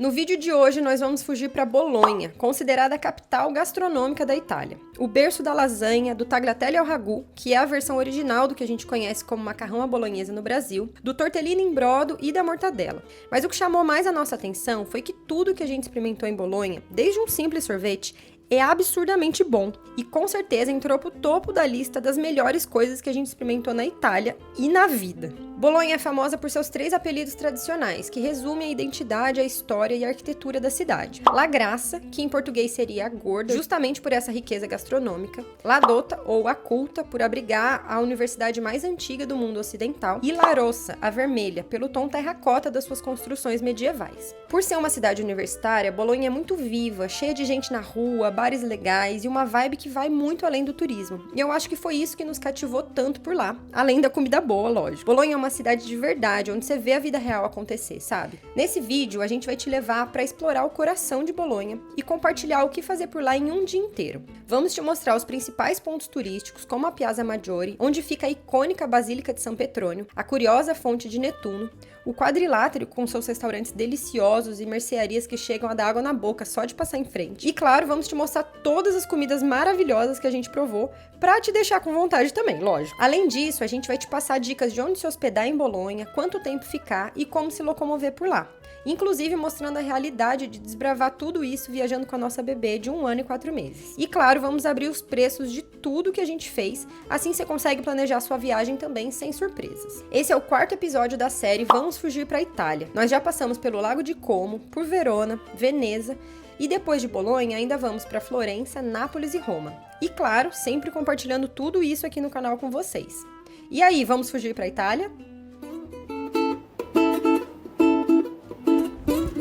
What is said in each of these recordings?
No vídeo de hoje nós vamos fugir para Bolonha, considerada a capital gastronômica da Itália. O berço da lasanha, do tagliatelle ao ragù, que é a versão original do que a gente conhece como macarrão à bolonhesa no Brasil, do tortellini em brodo e da mortadela. Mas o que chamou mais a nossa atenção foi que tudo que a gente experimentou em Bolonha, desde um simples sorvete, é absurdamente bom e com certeza entrou pro topo da lista das melhores coisas que a gente experimentou na Itália e na vida. Bolonha é famosa por seus 3 apelidos tradicionais, que resumem a identidade, a história e a arquitetura da cidade. La Grassa, que em português seria a gorda, justamente por essa riqueza gastronômica. La Dotta, ou a culta, por abrigar a universidade mais antiga do mundo ocidental. E La Rossa, a vermelha, pelo tom terracota das suas construções medievais. Por ser uma cidade universitária, Bolonha é muito viva, cheia de gente na rua, bares legais e uma vibe que vai muito além do turismo. E eu acho que foi isso que nos cativou tanto por lá, além da comida boa, lógico. Bolonha é uma cidade de verdade, onde você vê a vida real acontecer, sabe? Nesse vídeo, a gente vai te levar para explorar o coração de Bolonha e compartilhar o que fazer por lá em um dia inteiro. Vamos te mostrar os principais pontos turísticos, como a Piazza Maggiore, onde fica a icônica Basílica de São Petrônio, a curiosa Fonte de Netuno, o Quadrilátero com seus restaurantes deliciosos e mercearias que chegam a dar água na boca só de passar em frente. E claro, vamos te mostrar todas as comidas maravilhosas que a gente provou pra te deixar com vontade também, lógico. Além disso, a gente vai te passar dicas de onde se hospedar em Bolonha, quanto tempo ficar e como se locomover por lá. Inclusive mostrando a realidade de desbravar tudo isso viajando com a nossa bebê de 1 ano e 4 meses. E claro, vamos abrir os preços de tudo que a gente fez, assim você consegue planejar sua viagem também sem surpresas. Esse é o 4º episódio da série Vamos Fugir para a Itália. Nós já passamos pelo Lago de Como, por Verona, Veneza e depois de Bolonha ainda vamos para Florença, Nápoles e Roma. E claro, sempre compartilhando tudo isso aqui no canal com vocês. E aí, vamos fugir para a Itália?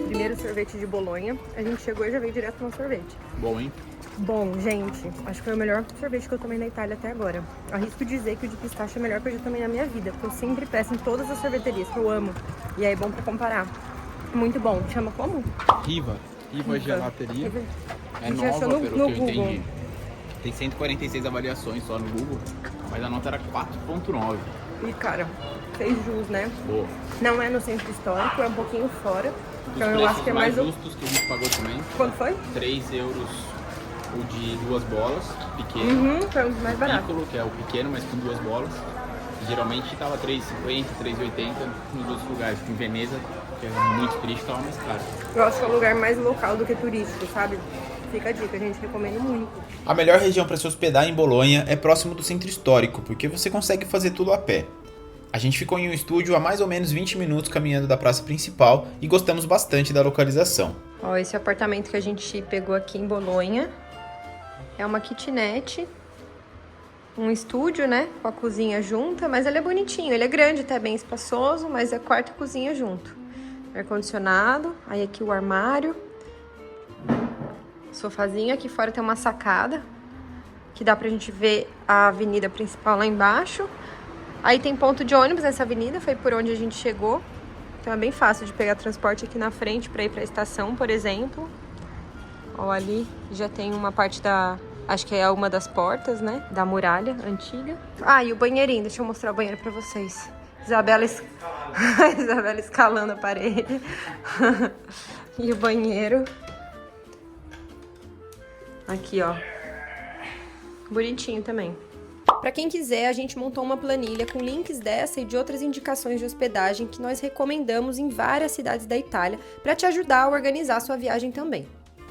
Primeiro sorvete de Bolonha. A gente chegou e já veio direto no sorvete. Bom, hein? Bom, gente, acho que foi o melhor sorvete que eu tomei na Itália até agora. Arrisco dizer que o de pistache é o melhor que eu já tomei na minha vida, porque eu sempre peço em todas as sorveterias que eu amo. E aí é bom pra comparar. Muito bom. Chama como? Riva Gelateria. É Você achou nova, no pelo que eu Google? entendi. Tem 146 avaliações só no Google, mas a nota era 4.9. E cara, fez jus, né? Boa. Não é no centro histórico, é um pouquinho fora. Dos Então eu acho que é mais mais justos que a gente pagou também. Quanto foi? 3 euros o de 2 bolas, pequeno. Foi um dos mais baratos. Piccolo, que é o pequeno, mas com 2 bolas. Geralmente tava 3,50, 3,80 nos outros lugares. Em Veneza, que é muito turístico, tava mais caro. Eu acho que é o lugar mais local do que turístico, sabe? Fica a dica, a gente recomenda muito. A melhor região para se hospedar em Bolonha é próximo do centro histórico, porque você consegue fazer tudo a pé. A gente ficou em um estúdio a mais ou menos 20 minutos caminhando da praça principal e gostamos bastante da localização. Ó, esse apartamento que a gente pegou aqui em Bolonha é uma kitnet, um estúdio, né, com a cozinha junta, mas ele é bonitinho, ele é grande, até bem espaçoso, mas é quarto e cozinha junto. Ar-condicionado, aí aqui o armário, sofazinho, aqui fora tem uma sacada, que dá pra gente ver a avenida principal lá embaixo. Aí tem ponto de ônibus nessa avenida, foi por onde a gente chegou. Então é bem fácil de pegar transporte aqui na frente para ir para a estação, por exemplo. Ó, ali já tem uma parte da... Acho que é uma das portas, né? Da muralha antiga. Ah, e o banheirinho. Deixa eu mostrar o banheiro para vocês. Isabela escalando a parede. E o banheiro. Aqui, ó. Bonitinho também. Para quem quiser, a gente montou uma planilha com links dessa e de outras indicações de hospedagem que nós recomendamos em várias cidades da Itália para te ajudar a organizar a sua viagem também.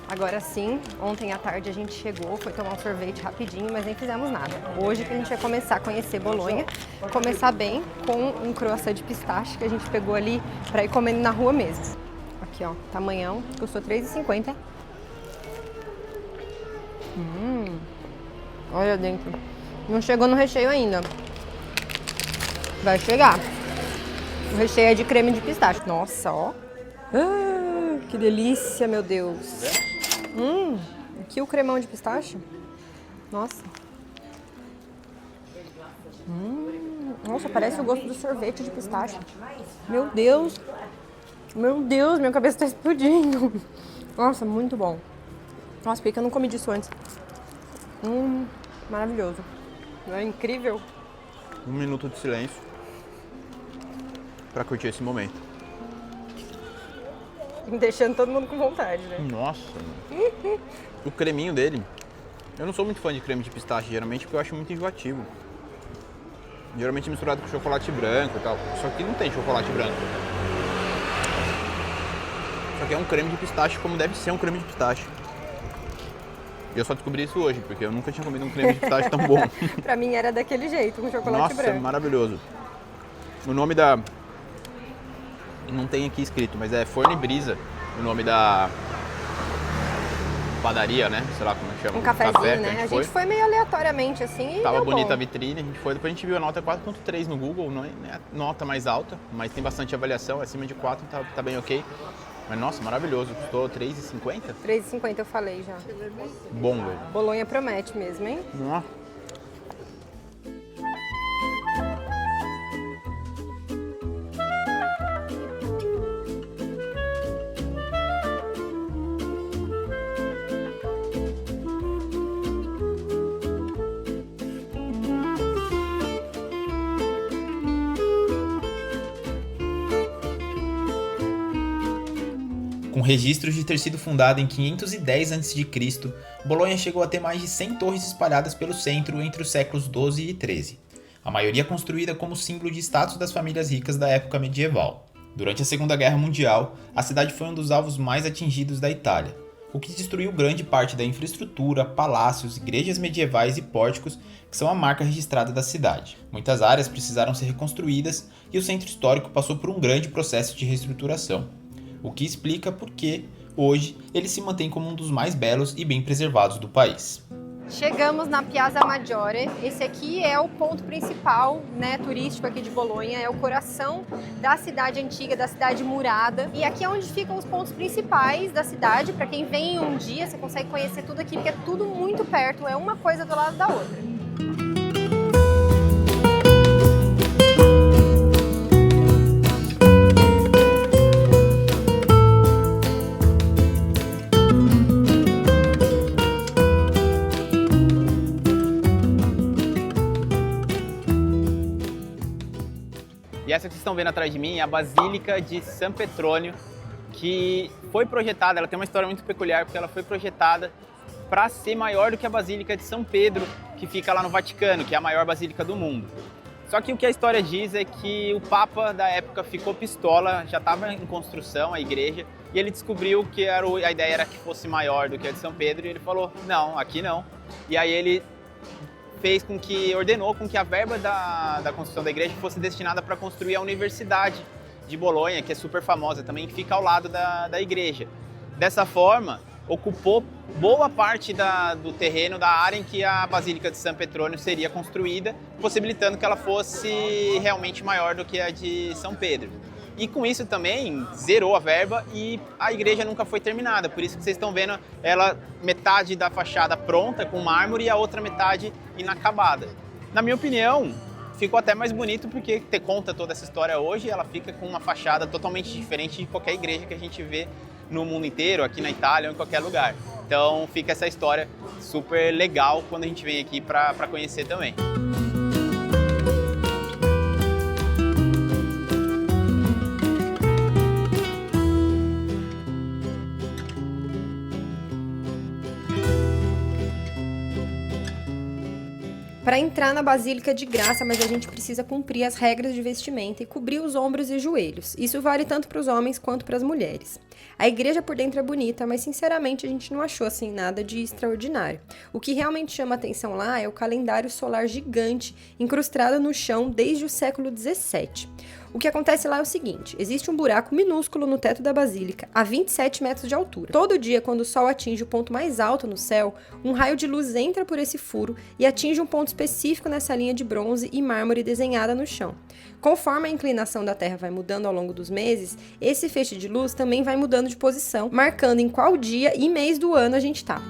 Agora sim, ontem à tarde a gente chegou, foi tomar um sorvete rapidinho, mas nem fizemos nada. Hoje que a gente vai começar a conhecer Bolonha, começar bem com um croissant de pistache que a gente pegou ali para ir comendo na rua mesmo. Aqui ó, tamanhão, custou R$3,50. Olha dentro. Não chegou no recheio ainda. Vai chegar. O recheio é de creme de pistache. Nossa, ó. Ah, que delícia, meu Deus. Aqui o cremão de pistache. Nossa. Nossa, parece o gosto do sorvete de pistache. Meu Deus. Meu Deus, minha cabeça tá explodindo. Nossa, muito bom. Nossa, por que eu não comi disso antes? Maravilhoso. Não é incrível? 1 minuto de silêncio para curtir esse momento. Deixando todo mundo com vontade, né? Nossa, mano. O creminho dele. Eu não sou muito fã de creme de pistache, geralmente, porque eu acho muito enjoativo. Geralmente misturado com chocolate branco e tal. Só que não tem chocolate branco. Só que é um creme de pistache como deve ser um creme de pistache. E eu só descobri isso hoje, porque eu nunca tinha comido um creme de pistache tão bom. Pra mim era daquele jeito, com chocolate Nossa, branco. maravilhoso. O nome da... Não tem aqui escrito, mas é Forno e Brisa. O nome da padaria, né? Sei lá como é que chama. Um cafezinho, café, né? A gente foi meio aleatoriamente assim e Tava deu bonita bom. a vitrine, a gente foi, depois a gente viu a nota 4.3 no Google, não é a nota mais alta, mas tem bastante avaliação, acima de 4 tá bem ok. Mas nossa, maravilhoso, custou R$3,50? R$3,50 eu falei já. Bom, velho. Bolonha promete mesmo, hein? Nossa. Com registros de ter sido fundada em 510 a.C., Bolonha chegou a ter mais de 100 torres espalhadas pelo centro entre os séculos 12 e 13, a maioria construída como símbolo de status das famílias ricas da época medieval. Durante a Segunda Guerra Mundial, a cidade foi um dos alvos mais atingidos da Itália, o que destruiu grande parte da infraestrutura, palácios, igrejas medievais e pórticos que são a marca registrada da cidade. Muitas áreas precisaram ser reconstruídas e o centro histórico passou por um grande processo de reestruturação, o que explica por que, hoje, ele se mantém como um dos mais belos e bem preservados do país. Chegamos na Piazza Maggiore. Esse aqui é o ponto principal, né, turístico aqui de Bolonha. É o coração da cidade antiga, da cidade murada. E aqui é onde ficam os pontos principais da cidade. Para quem vem um dia, você consegue conhecer tudo aqui, porque é tudo muito perto. É uma coisa do lado da outra. E essa que vocês estão vendo atrás de mim é a Basílica de San Petronio, que foi projetada, ela tem uma história muito peculiar, porque ela foi projetada para ser maior do que a Basílica de São Pedro, que fica lá no Vaticano, que é a maior basílica do mundo. Só que o que a história diz é que o Papa da época ficou pistola, já estava em construção a igreja, e ele descobriu que a ideia era que fosse maior do que a de São Pedro, e ele falou, não, aqui não. E aí ele ordenou com que a verba da construção da igreja fosse destinada para construir a Universidade de Bolonha, que é super famosa também, que fica ao lado da igreja. Dessa forma, ocupou boa parte do terreno, da área em que a Basílica de San Petronio seria construída, possibilitando que ela fosse realmente maior do que a de São Pedro. E com isso também zerou a verba e a igreja nunca foi terminada. Por isso que vocês estão vendo ela metade da fachada pronta com mármore e a outra metade inacabada. Na minha opinião, ficou até mais bonito porque conta toda essa história hoje, ela fica com uma fachada totalmente diferente de qualquer igreja que a gente vê no mundo inteiro, aqui na Itália ou em qualquer lugar. Então fica essa história super legal quando a gente vem aqui para conhecer também. Para entrar na basílica de graça, mas a gente precisa cumprir as regras de vestimenta e cobrir os ombros e joelhos. Isso vale tanto para os homens quanto para as mulheres. A igreja por dentro é bonita, mas sinceramente a gente não achou assim nada de extraordinário. O que realmente chama atenção lá é o calendário solar gigante incrustado no chão desde o século 17. O que acontece lá é o seguinte, existe um buraco minúsculo no teto da basílica, a 27 metros de altura. Todo dia, quando o sol atinge o ponto mais alto no céu, um raio de luz entra por esse furo e atinge um ponto específico nessa linha de bronze e mármore desenhada no chão. Conforme a inclinação da Terra vai mudando ao longo dos meses, esse feixe de luz também vai mudando de posição, marcando em qual dia e mês do ano a gente tá.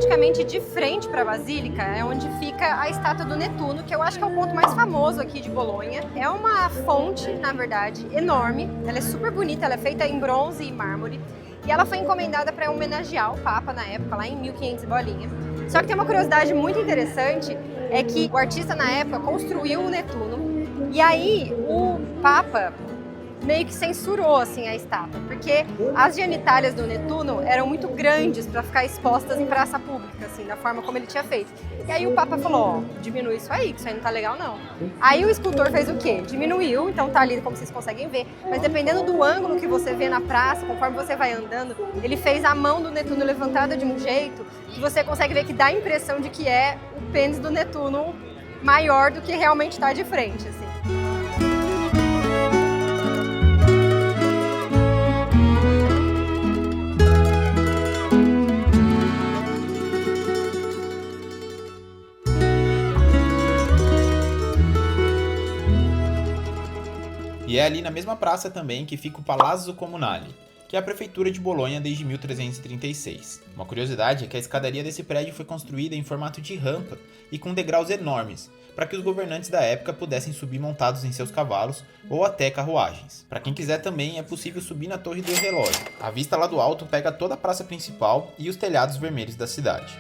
praticamente de frente para a Basílica é onde fica a estátua do Netuno, que eu acho que é o ponto mais famoso aqui de Bolonha. É uma fonte, na verdade, enorme. Ela é super bonita, ela é feita em bronze e mármore. E ela foi encomendada para homenagear o Papa na época, lá em 1500 bolinha. Só que tem uma curiosidade muito interessante, é que o artista na época construiu o Netuno e aí o Papa meio que censurou assim a estátua, porque as genitálias do Netuno eram muito grandes para ficar expostas em praça pública, assim, da forma como ele tinha feito. E aí o Papa falou, ó, diminui isso aí, que isso aí não tá legal não. Aí o escultor fez o quê? Diminuiu, então tá ali como vocês conseguem ver, mas dependendo do ângulo que você vê na praça, conforme você vai andando, ele fez a mão do Netuno levantada de um jeito que você consegue ver que dá a impressão de que é o pênis do Netuno maior do que realmente está de frente, assim. E é ali na mesma praça também que fica o Palazzo Comunale, que é a prefeitura de Bolonha desde 1336. Uma curiosidade é que a escadaria desse prédio foi construída em formato de rampa e com degraus enormes, para que os governantes da época pudessem subir montados em seus cavalos ou até carruagens. Para quem quiser também é possível subir na Torre do Relógio. A vista lá do alto pega toda a praça principal e os telhados vermelhos da cidade.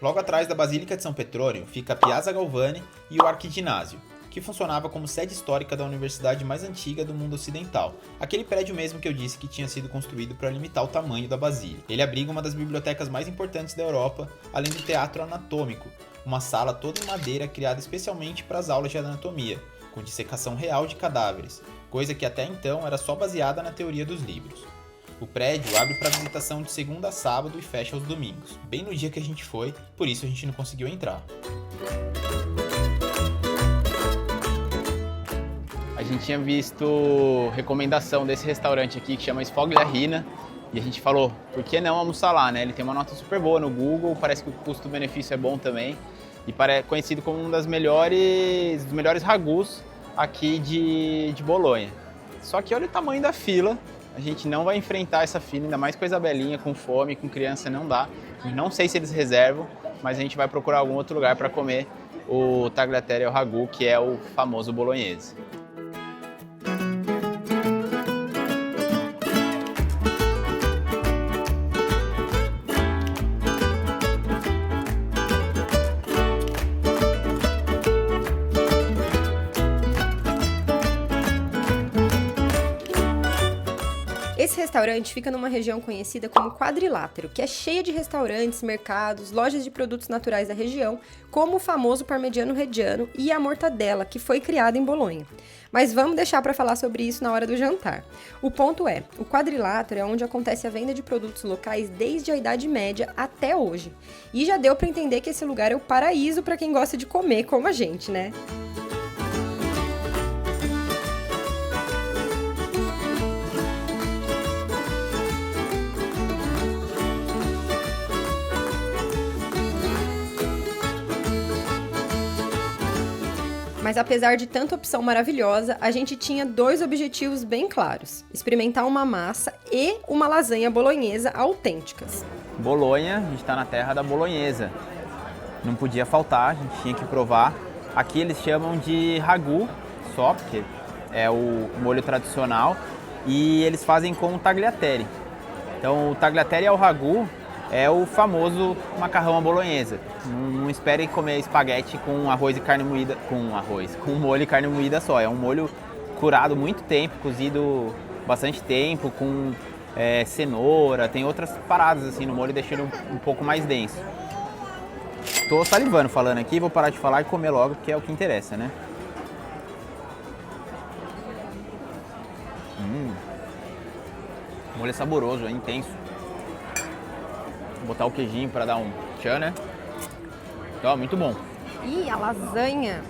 Logo atrás da Basílica de São Petrônio fica a Piazza Galvani e o Arquiginásio, que funcionava como sede histórica da universidade mais antiga do mundo ocidental, aquele prédio mesmo que eu disse que tinha sido construído para limitar o tamanho da basílica. Ele abriga uma das bibliotecas mais importantes da Europa, além do teatro anatômico, uma sala toda em madeira criada especialmente para as aulas de anatomia, com dissecação real de cadáveres, coisa que até então era só baseada na teoria dos livros. O prédio abre para visitação de segunda a sábado e fecha aos domingos, bem no dia que a gente foi, por isso a gente não conseguiu entrar. A gente tinha visto recomendação desse restaurante aqui que chama Sfoglia Rina e a gente falou, por que não almoçar lá, né? Ele tem uma nota super boa no Google, parece que o custo-benefício é bom também e é conhecido como um dos melhores ragus aqui de Bolonha. Só que olha o tamanho da fila. A gente não vai enfrentar essa fila, ainda mais com a Isabelinha, com fome, com criança, não dá. Não sei se eles reservam, mas a gente vai procurar algum outro lugar para comer o tagliatelle ao ragu, que é o famoso bolonhese. Esse restaurante fica numa região conhecida como Quadrilátero, que é cheia de restaurantes, mercados, lojas de produtos naturais da região, como o famoso parmegiano reggiano e a mortadela, que foi criada em Bolonha. Mas vamos deixar para falar sobre isso na hora do jantar. O ponto é, o Quadrilátero é onde acontece a venda de produtos locais desde a Idade Média até hoje. E já deu para entender que esse lugar é o paraíso para quem gosta de comer como a gente, né? Mas apesar de tanta opção maravilhosa, a gente tinha dois objetivos bem claros: experimentar uma massa e uma lasanha bolonhesa autênticas. Bolonha, a gente está na terra da bolonhesa. Não podia faltar, a gente tinha que provar. Aqui eles chamam de ragu só, porque é o molho tradicional, e eles fazem com tagliatelle. Então o tagliatelle ao ragu é o famoso macarrão à bolonhesa. Não espere comer espaguete com arroz e carne moída, com molho e carne moída só. É um molho curado muito tempo, cozido bastante tempo, com cenoura, tem outras paradas assim no molho, deixando um pouco mais denso. Tô salivando falando aqui, vou parar de falar e comer logo, que é o que interessa, né? O molho é saboroso, é intenso. Vou botar o queijinho para dar um tchan, né? Então, muito bom. E a lasanha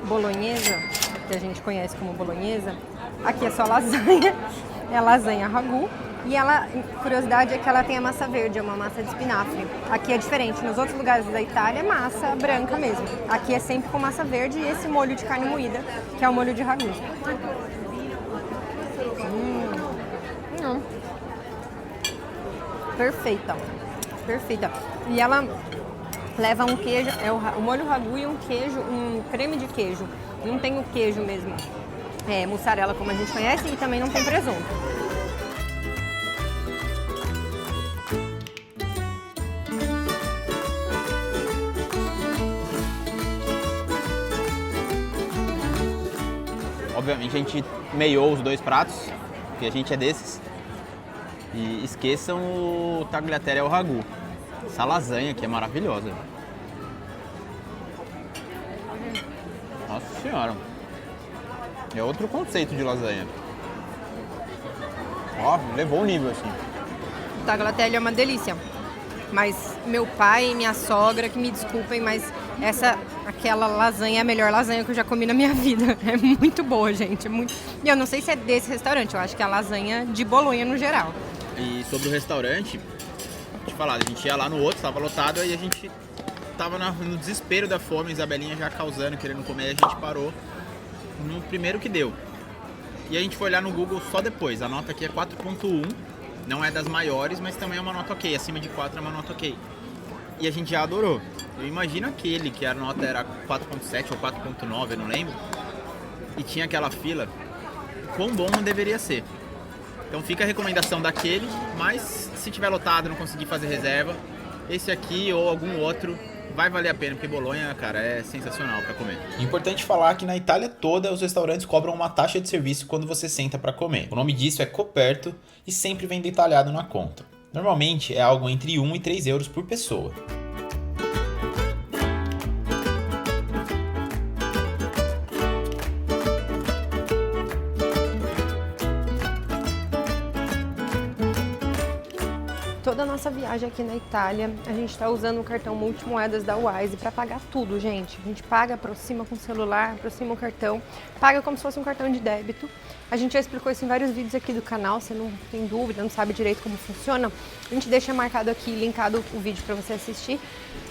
bolonhesa, que a gente conhece como bolonhesa, aqui é só lasanha, é a lasanha ragu, E ela, curiosidade, é que ela tem a massa verde, é uma massa de espinafre. Aqui é diferente, nos outros lugares da Itália é massa branca mesmo. Aqui é sempre com massa verde e esse molho de carne moída, que é o molho de ragu. Perfeita, perfeita. E ela leva um queijo, o molho ragu e um queijo, um creme de queijo. Não tem o queijo mesmo, mussarela como a gente conhece, e também não tem presunto. Obviamente a gente meiou os 2 pratos, porque a gente é desses. E esqueçam o tagliatelle ao ragu. Essa lasanha aqui é maravilhosa. Nossa senhora. É outro conceito de lasanha. Ó, levou o nível assim. O tagliatelle é uma delícia. Mas meu pai e minha sogra, que me desculpem, mas aquela lasanha é a melhor lasanha que eu já comi na minha vida. É muito boa, gente. E eu não sei se é desse restaurante, eu acho que é a lasanha de Bolonha no geral. E sobre o restaurante, vou te falar, a gente ia lá no outro, tava lotado, aí a gente tava no desespero da fome, a Isabelinha já causando, querendo comer, a gente parou no primeiro que deu. E a gente foi olhar no Google só depois, a nota aqui é 4.1, não é das maiores, mas também é uma nota ok, acima de 4 é uma nota ok. E a gente já adorou. Eu imagino aquele que a nota era 4.7 ou 4.9, eu não lembro, e tinha aquela fila, quão bom não deveria ser. Então fica a recomendação daquele, mas se tiver lotado e não conseguir fazer reserva, esse aqui ou algum outro vai valer a pena, porque Bolonha, cara, é sensacional para comer. Importante falar que na Itália toda os restaurantes cobram uma taxa de serviço quando você senta para comer. O nome disso é coperto e sempre vem detalhado na conta. Normalmente é algo entre 1 e 3 euros por pessoa. Toda a nossa viagem aqui na Itália, a gente está usando o cartão multimoedas da Wise para pagar tudo, gente. A gente paga, aproxima com o celular, aproxima o cartão, paga como se fosse um cartão de débito. A gente já explicou isso em vários vídeos aqui do canal, você não tem dúvida, não sabe direito como funciona, a gente deixa marcado aqui, linkado o vídeo para você assistir.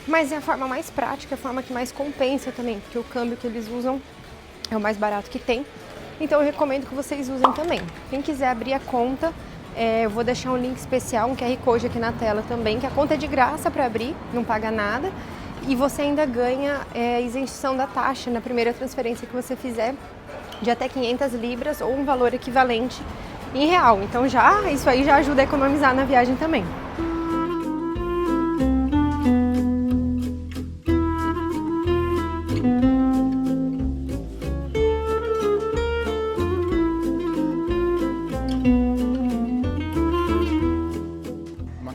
Mas é a forma mais prática, a forma que mais compensa também, porque o câmbio que eles usam é o mais barato que tem. Então eu recomendo que vocês usem também. Quem quiser abrir a conta, eu vou deixar um link especial, um QR Code aqui na tela também, que a conta é de graça para abrir, não paga nada. E você ainda ganha isenção da taxa na primeira transferência que você fizer, de até 500 libras ou um valor equivalente em real. Então isso aí já ajuda a economizar na viagem também.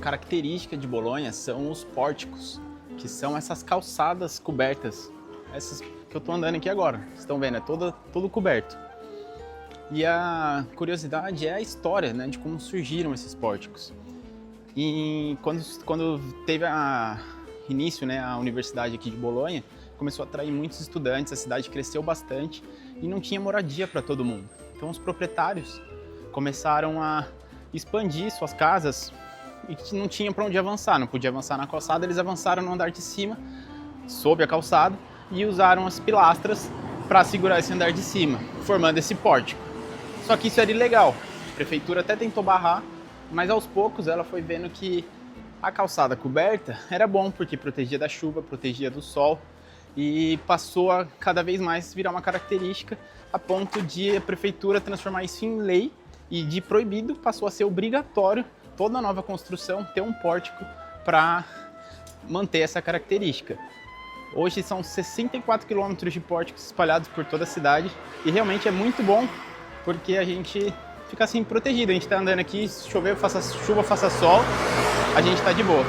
Característica de Bolonha são os pórticos, que são essas calçadas cobertas, essas que eu tô andando aqui agora, vocês estão vendo, é todo coberto. E a curiosidade é a história, né, de como surgiram esses pórticos. E quando teve início, né, a universidade aqui de Bolonha, começou a atrair muitos estudantes, a cidade cresceu bastante e não tinha moradia para todo mundo. Então os proprietários começaram a expandir suas casas e não tinha para onde avançar, não podia avançar na calçada, eles avançaram no andar de cima, sob a calçada, e usaram as pilastras para segurar esse andar de cima, formando esse pórtico. Só que isso era ilegal, a prefeitura até tentou barrar, mas aos poucos ela foi vendo que a calçada coberta era bom, porque protegia da chuva, protegia do sol, e passou a cada vez mais virar uma característica, a ponto de a prefeitura transformar isso em lei, e de proibido passou a ser obrigatório toda nova construção ter um pórtico para manter essa característica. Hoje são 64 quilômetros de pórticos espalhados por toda a cidade e realmente é muito bom porque a gente fica assim protegido. A gente está andando aqui, se chover, faça chuva, faça sol, a gente está de boa.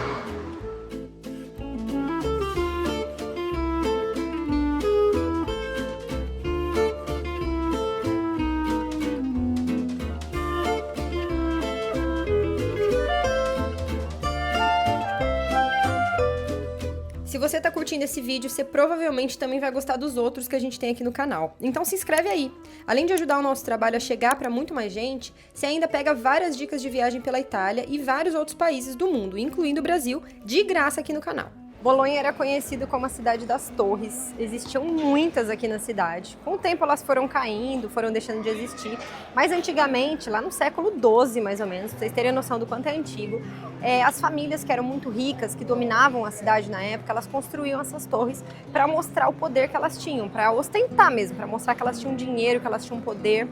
Se você tá curtindo esse vídeo, você provavelmente também vai gostar dos outros que a gente tem aqui no canal. Então se inscreve aí. Além de ajudar o nosso trabalho a chegar para muito mais gente, você ainda pega várias dicas de viagem pela Itália e vários outros países do mundo, incluindo o Brasil, de graça aqui no canal. Bolonha era conhecido como a cidade das torres, existiam muitas aqui na cidade. Com o tempo elas foram caindo, foram deixando de existir, mas antigamente, lá no século XII mais ou menos, pra vocês terem noção do quanto é antigo, as famílias que eram muito ricas, que dominavam a cidade na época, elas construíam essas torres para mostrar o poder que elas tinham, para ostentar mesmo, para mostrar que elas tinham dinheiro, que elas tinham poder.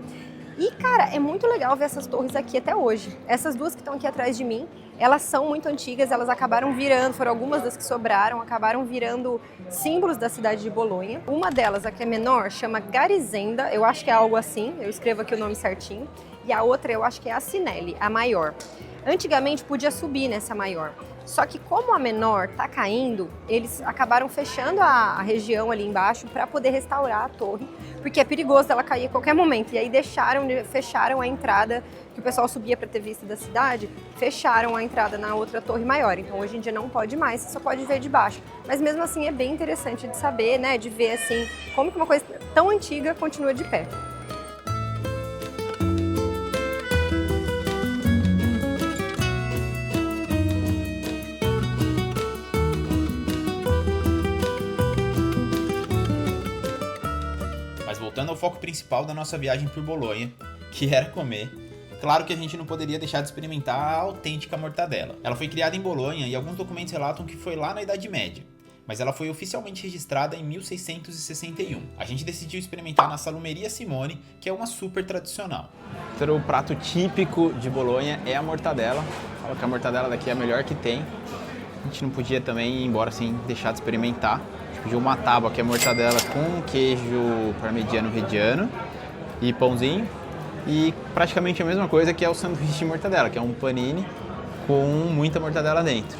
E, cara, é muito legal ver essas torres aqui até hoje. Essas duas que estão aqui atrás de mim, elas são muito antigas, elas acabaram virando, foram algumas das que sobraram, acabaram virando símbolos da cidade de Bolonha. Uma delas, a que é menor, chama Garizenda, eu acho que é algo assim, eu escrevo aqui o nome certinho. E a outra eu acho que é a Sinelli, a maior. Antigamente podia subir nessa maior. Só que como a menor tá caindo, eles acabaram fechando a região ali embaixo para poder restaurar a torre, porque é perigoso ela cair a qualquer momento. E aí fecharam a entrada, que o pessoal subia para ter vista da cidade, fecharam a entrada na outra torre maior. Então hoje em dia não pode mais, você só pode ver de baixo. Mas mesmo assim é bem interessante de saber, né, de ver assim, como que uma coisa tão antiga continua de pé. Voltando ao foco principal da nossa viagem por Bolonha, que era comer, claro que a gente não poderia deixar de experimentar a autêntica mortadela. Ela foi criada em Bolonha e alguns documentos relatam que foi lá na Idade Média, mas ela foi oficialmente registrada em 1661. A gente decidiu experimentar na Salumeria Simone, que é uma super tradicional. Então, o prato típico de Bolonha é a mortadela. Falo que a mortadela daqui é a melhor que tem. A gente não podia também ir embora sem deixar de experimentar. Pediu uma tábua que é mortadela com queijo parmegiano reggiano e pãozinho. E praticamente a mesma coisa que é o sanduíche de mortadela, que é um panini com muita mortadela dentro.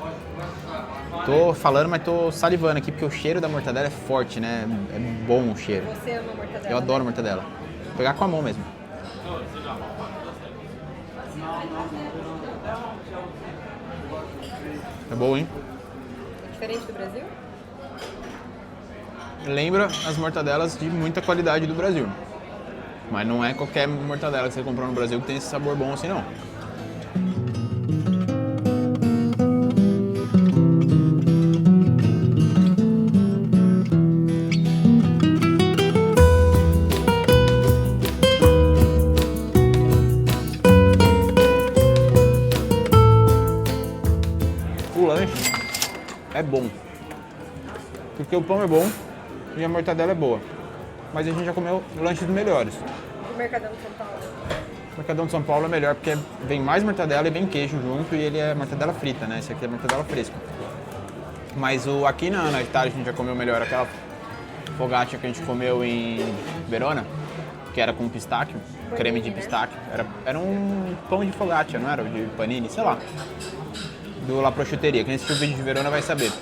Tô falando, mas tô salivando aqui porque o cheiro da mortadela é forte, né? É bom o cheiro. Você ama mortadela? Eu adoro mortadela. Vou pegar com a mão mesmo. É bom, hein? É diferente do Brasil? Lembra as mortadelas de muita qualidade do Brasil. Mas não é qualquer mortadela que você comprou no Brasil que tem esse sabor bom assim, não. O lanche é bom. Porque o pão é bom e a mortadela é boa. Mas a gente já comeu lanches melhores. O Mercadão de São Paulo. O Mercadão de São Paulo é melhor porque vem mais mortadela e vem queijo junto e ele é mortadela frita, né? Esse aqui é mortadela fresca. Mas aqui na Itália a gente já comeu melhor aquela focaccia que a gente comeu em Verona, que era com pistáquio, creme de pistáquio. Era um pão de focaccia, não era? De panini, sei lá. Do La Prosciutteria. Quem assistiu o vídeo de Verona vai saber.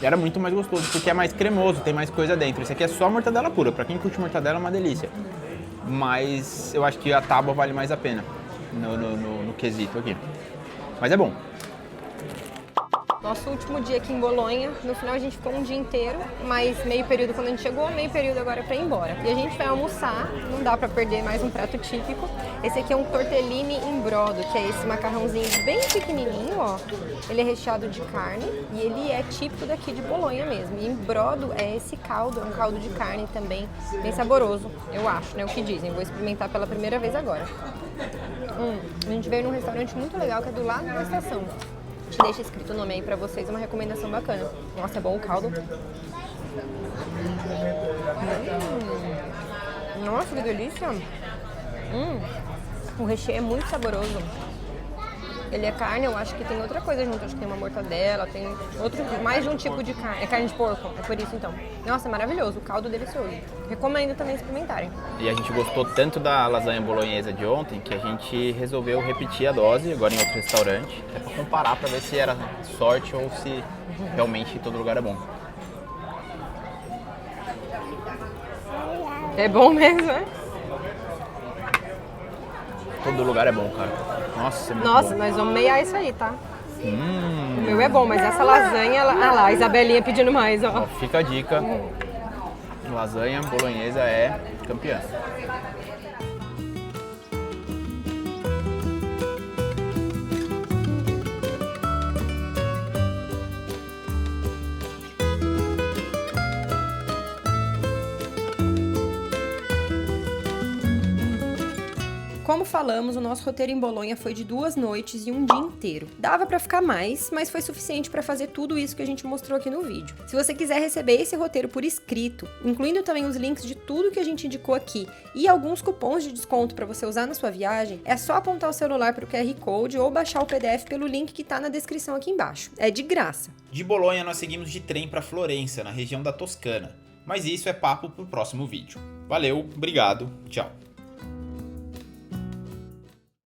E era muito mais gostoso, porque é mais cremoso, tem mais coisa dentro. Esse aqui é só mortadela pura. Pra quem curte mortadela é uma delícia. Mas eu acho que a tábua vale mais a pena no quesito aqui. Mas é bom. Nosso último dia aqui em Bolonha, no final a gente ficou um dia inteiro, mas meio período quando a gente chegou, meio período agora pra ir embora. E a gente vai almoçar, não dá pra perder mais um prato típico. Esse aqui é um tortellini in brodo, que é esse macarrãozinho bem pequenininho, ó. Ele é recheado de carne e ele é típico daqui de Bolonha mesmo. E in brodo é esse caldo, é um caldo de carne também, bem saboroso, eu acho, né? O que dizem. Vou experimentar pela primeira vez agora. A gente veio num restaurante muito legal que é do lado da estação. Te deixa escrito o nome aí pra vocês, uma recomendação bacana. Nossa, é bom o caldo. Nossa, que delícia. O recheio é muito saboroso. Ele é carne, eu acho que tem outra coisa junto. Acho que tem uma mortadela, tem mais de um tipo de carne. É carne de porco, é por isso então. Nossa, é maravilhoso, o caldo é delicioso. Recomendo também experimentarem. E a gente gostou tanto da lasanha bolonhesa de ontem que a gente resolveu repetir a dose agora em outro restaurante. Até pra comparar, pra ver se era sorte ou se realmente todo lugar é bom. É bom mesmo, né? Todo lugar é bom, cara. Nossa, é muito Nossa, bom. nós vamos meiar isso aí, tá? O meu é bom, mas essa lasanha, ah lá, a Isabelinha pedindo mais, ó. Fica a dica, lasanha bolonhesa é campeã. Como falamos, o nosso roteiro em Bolonha foi de 2 noites e um dia inteiro. Dava pra ficar mais, mas foi suficiente pra fazer tudo isso que a gente mostrou aqui no vídeo. Se você quiser receber esse roteiro por escrito, incluindo também os links de tudo que a gente indicou aqui e alguns cupons de desconto pra você usar na sua viagem, é só apontar o celular pro QR Code ou baixar o PDF pelo link que tá na descrição aqui embaixo. É de graça. De Bolonha nós seguimos de trem para Florença, na região da Toscana. Mas isso é papo pro próximo vídeo. Valeu, obrigado, tchau.